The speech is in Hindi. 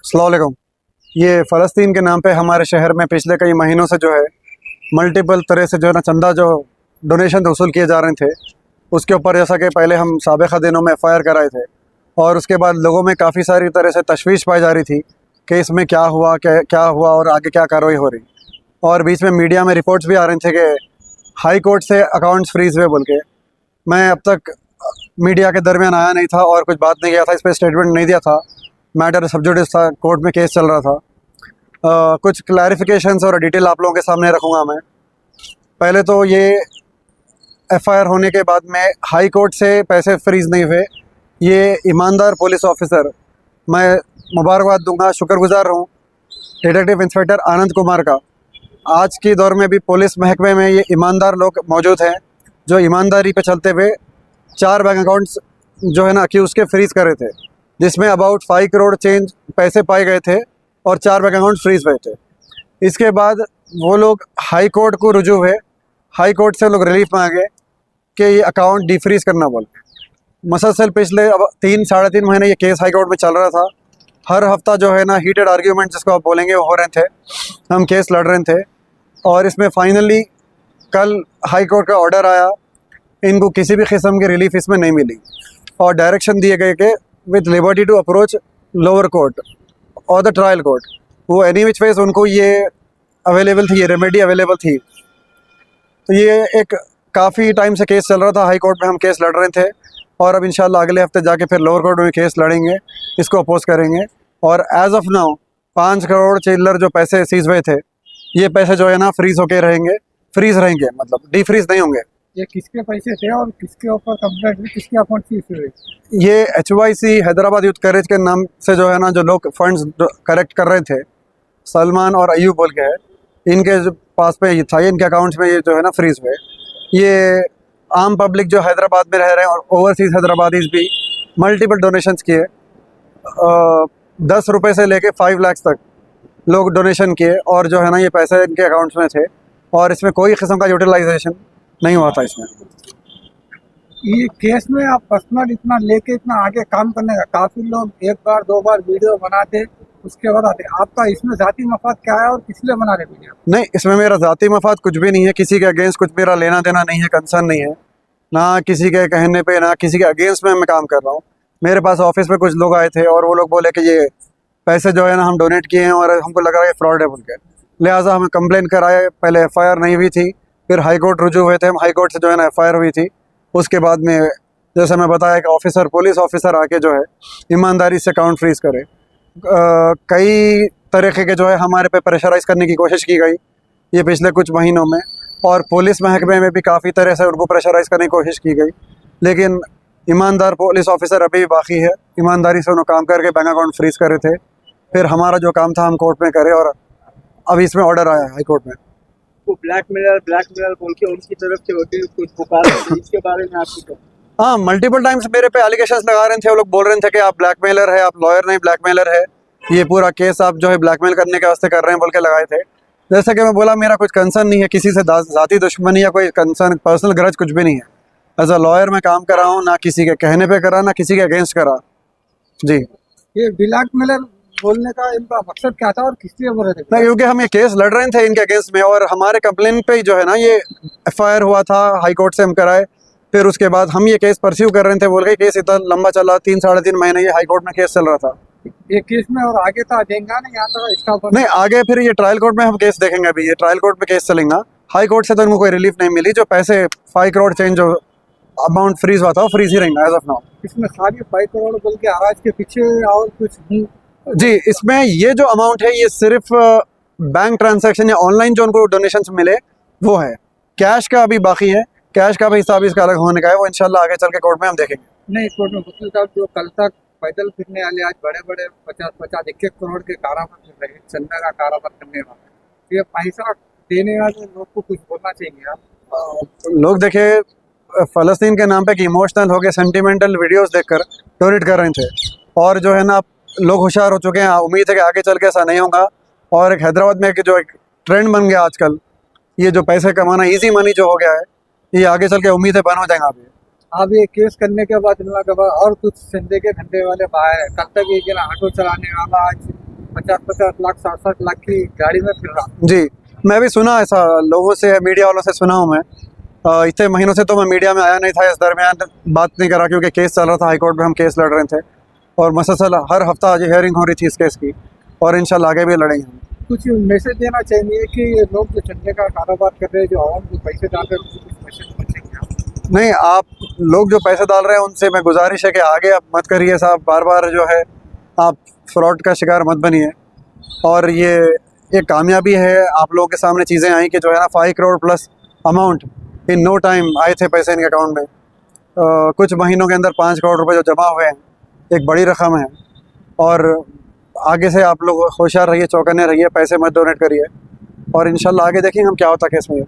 अस्सलाम वालेकुम। ये फ़लस्तीन के नाम पे हमारे शहर में पिछले कई महीनों से जो है मल्टीपल तरह से जो है ना चंदा जो डोनेशन वसूल किए जा रहे थे, उसके ऊपर जैसा कि पहले हम साबिक़ा दिनों में एफ़आईआर कराए थे और उसके बाद लोगों में काफ़ी सारी तरह से तशवीश पाई जा रही थी कि इसमें क्या हुआ, क्या हुआ और आगे क्या कार्रवाई हो रही। और बीच में मीडिया में रिपोर्ट्स भी आ रहे थे कि हाई कोर्ट से अकाउंट्स फ्रीज़ हुए बोल के। मैं अब तक मीडिया के दरमियान आया नहीं था और कुछ बात नहीं किया था, इस पर स्टेटमेंट नहीं दिया था। मैटर सब जुडिस था, कोर्ट में केस चल रहा था। कुछ क्लैरिफिकेशंस और डिटेल आप लोगों के सामने रखूँगा मैं। पहले तो ये एफ़आईआर होने के बाद में हाई कोर्ट से पैसे फ्रीज़ नहीं हुए। ये ईमानदार पुलिस ऑफिसर, मैं मुबारकबाद दूंगा, शुक्रगुजार हूँ डिटेक्टिव इंस्पेक्टर आनंद कुमार का। आज के दौर में भी पुलिस महकमे में ये ईमानदार लोग मौजूद हैं जो ईमानदारी पे चलते हुए 4 बैंक अकाउंट्स जो है ना कि उसके फ्रीज़ करे थे, जिसमें अबाउट 5 करोड़ चेंज पैसे पाए गए थे और 4 बैंक अकाउंट फ्रीज़ हुए थे। इसके बाद वो लोग हाई कोर्ट को रुजू हुए, हाई कोर्ट से लोग रिलीफ मांगे कि ये अकाउंट डिफ्रीज़ करना बोल के। मसलसल पिछले अब 3 साढ़े 3 महीने ये केस हाई कोर्ट में चल रहा था। हर हफ्ता जो है ना हीटेड आर्ग्यूमेंट जिसको आप बोलेंगे वो हो रहे थे, हम केस लड़ रहे थे और इसमें फाइनली कल हाई कोर्ट का ऑर्डर आया। इनको किसी भी किस्म की रिलीफ इसमें नहीं मिली और डायरेक्शन दिए गए कि with liberty to approach lower court और द ट्रायल कोर्ट। वो एनी विच वेज उनको ये अवेलेबल थी, ये रेमेडी अवेलेबल थी। तो ये एक काफ़ी टाइम से केस चल रहा था, हाई कोर्ट में हम केस लड़ रहे थे और अब इंशाल्लाह अगले हफ्ते जाके फिर लोअर कोर्ट में केस लड़ेंगे, इसको अपोज करेंगे। और एज ऑफ नाउ 5 करोड़ चिल्लर जो पैसे सीज हुए थे, ये पैसे जो है ना फ्रीज़ होके रहेंगे, फ्रीज़ रहेंगे, मतलब डिफ्रीज़ नहीं होंगे। ये किसके पैसे थे और किसके ऊपर कंप्लेंट हुई, किसके अकाउंट से इशू हुई? ये HYC हैदराबाद यूथ करेज के नाम से जो है ना जो लोग फंड्स कलेक्ट कर रहे थे, सलमान और अयूब बोल के है, इनके जो पास पे ये था, इनके अकाउंट्स में ये जो है ना फ्रीज़ हुए। ये आम पब्लिक जो हैदराबाद में रह रहे हैं और ओवरसीज़ हैदराबादीज़ भी मल्टीपल डोनेशंस किए, 10 रुपये से लेके 5 लाख तक लोग डोनेशन किए और जो है ना ये पैसे इनके अकाउंट्स में थे और इसमें कोई किस्म का यूटिलाइजेशन नहीं हुआ था इसमें। ये केस में आप पर्सनल इतना लेके इतना आगे काम करने का, काफी लोग 1 बार 2 बार वीडियो बनाते उसके बाद आते, आपका इसमें जाती मफाद क्या है और किस लिए बना रहे वीडियो? नहीं, इसमें मेरा ज़ाती मफाद कुछ भी नहीं है, किसी के अगेंस्ट कुछ मेरा लेना देना नहीं है, कंसर्न नहीं है, ना किसी के कहने पे ना किसी के अगेंस्ट में मैं काम कर रहा हूँ। मेरे पास ऑफिस में कुछ लोग आए थे और वो लोग बोले कि ये पैसे जो है ना हम डोनेट किए हैं और हमको लग रहा है फ्रॉड है बोल के, लिहाजा हमें कंप्लेन कराए। पहले एफ़आईआर नहीं हुई थी, फिर हाई कोर्ट रुजू हुए थे, हम हाई कोर्ट से जो है ना एफ़आईआर हुई थी। उसके बाद में जैसे मैं बताया कि ऑफिसर, पुलिस ऑफिसर आके जो है ईमानदारी से अकाउंट फ्रीज़ करे। कई तरीके के जो है हमारे पे प्रेशराइज़ करने की कोशिश की गई ये पिछले कुछ महीनों में, और पुलिस महकमे में भी काफ़ी तरह से उनको प्रेशराइज़ करने की कोशिश की गई, लेकिन ईमानदार पुलिस ऑफिसर अभी भी बाकी है। ईमानदारी से उन्होंने काम करके बैंक अकाउंट फ्रीज़ करे थे। फिर हमारा जो काम था हम कोर्ट में करे और अभी इसमें ऑर्डर आया है हाई कोर्ट में। वो ब्लैकमेलर बोल के उनकी तरफ से वकील कुछ पुकार रहे थे, इसके बारे में आपकी क्या? हाँ, मल्टीपल टाइम्स मेरे पे एलिगेशंस लगा रहे थे, वो लोग बोल रहे थे कि आप ब्लैकमेलर है, आप लॉयर नहीं ब्लैकमेलर है, ये पूरा केस आप जो है ब्लैकमेल करने के वास्ते कर रहे हैं बोल के लगाए थे। जैसे कि मैं बोला, मेरा कुछ कंसर्न नहीं है, किसी से ज़ाती दुश्मनी या कोई कंसर्न, पर्सनल ग्रज कुछ भी नहीं है। एज अ लॉयर मैं काम कर रहा हूँ, ना किसी के कहने पे करा, ना किसी के अगेंस्ट करा। जी, ये ब्लैकमेलर बोलने का इनका मकसद क्या था और किस लिए बोल रहे थे? नहीं, क्योंकि हम ये केस लड़ रहे थे इनके अगेंस्ट में और हमारे कंप्लेन पे ही जो है ना ये एफ़आईआर हुआ था, हाई कोर्ट से हम कराए। फिर उसके बाद हम ये केस परस्यू कर रहे थे, बोल गए केस इतना लंबा चला, 3 साढ़े 3 महीने ये हाई कोर्ट में केस चल रहा था। ये केस में और आगे तो देंगे नहीं, यहाँ तो स्टॉप नहीं, आगे फिर ये ट्रायल कोर्ट में हम केस देखेंगे। अभी ये ट्रायल कोर्ट में केस चलेगा। हाई कोर्ट से तो इनको कोई रिलीफ नहीं मिली। जो पैसे 5 करोड़ चेंज जो अमाउंट फ्रीज हुआ था वो फ्रीज ही रहेगा एज ऑफ नाउ। इसमें सारी 5 करोड़ बोल के आवाज के पीछे और कुछ जी, इसमें ये जो अमाउंट है ये सिर्फ बैंक ट्रांजैक्शन या ऑनलाइन जो उनको डोनेशंस मिले वो है। कैश का अभी बाकी है, कैश का भी हिसाब इसका अलग होने का है, वो इंशाल्लाह आगे चल के कोर्ट में हम देखेंगे। नहीं, कोर्ट में वकील साहब जो कल तक पैदल फिरने वाले आज बड़े बड़े 50-50 1-1 करोड़ के कारोबार कर रहे हैं, चंदा का कारोबार करने वाले, ये पैसा देने वाले लोग को कुछ बोलना चाहिए आप? लोग देखे फ़लस्तीन के नाम पे कि इमोशनल हो गए, सेंटिमेंटल वीडियोस देखकर डोनेट कर रहे थे और जो है ना लोग होशियार हो चुके हैं। उम्मीद है कि आगे चल के ऐसा नहीं होगा। और एक हैदराबाद में जो एक ट्रेंड बन गया आजकल, ये जो पैसे कमाना इजी मनी जो हो गया है, ये आगे चल के उम्मीद है बंद हो जाएगा। अभी अब ये केस करने के बाद इन लोगों के बाद और कुछ संदे के धंधे वाले बाहर है। कल तक ये ऑटो चलाने वाला, आज 50-50 लाख 60-60 लाख की गाड़ी में फिर रहा। जी, मैं भी सुना ऐसा लोगों से, मीडिया वालों से सुना हूँ मैं। इतने महीनों से तो मैं मीडिया में आया नहीं था, इस दरमियान बात नहीं करा क्योंकि केस चल रहा था, हाई कोर्ट में हम केस लड़ रहे थे और मसलसल हर हफ्ता आज हियरिंग हो रही थी इस केस की और इंशाल्लाह आगे भी लड़ेंगे हम। कुछ मैसेज देना चाहिए कि ये लोग जो चंदे का कारोबार कर रहे हैं, जो आवाम को पैसे डाल रहे हैं, उनको कुछ मैसेज पहुंचेंगे आप? नहीं, आप लोग जो पैसे डाल रहे हैं उनसे मैं गुजारिश है कि आगे आप मत करिए साहब, बार बार जो है आप फ्रॉड का शिकार मत बनिए। और ये कामयाबी है, आप लोगों के सामने चीज़ें आई कि जो है ना 5 crore plus amount in no time आए थे पैसे इनके अकाउंट में। कुछ महीनों के अंदर 5 करोड़ रुपए जो जमा हुए हैं, एक बड़ी रकम है। और आगे से आप लोग होशियार रहिए, चौकन्ने रहिए, पैसे मत डोनेट करिए और इंशाल्लाह आगे देखेंगे हम क्या होता है केस में।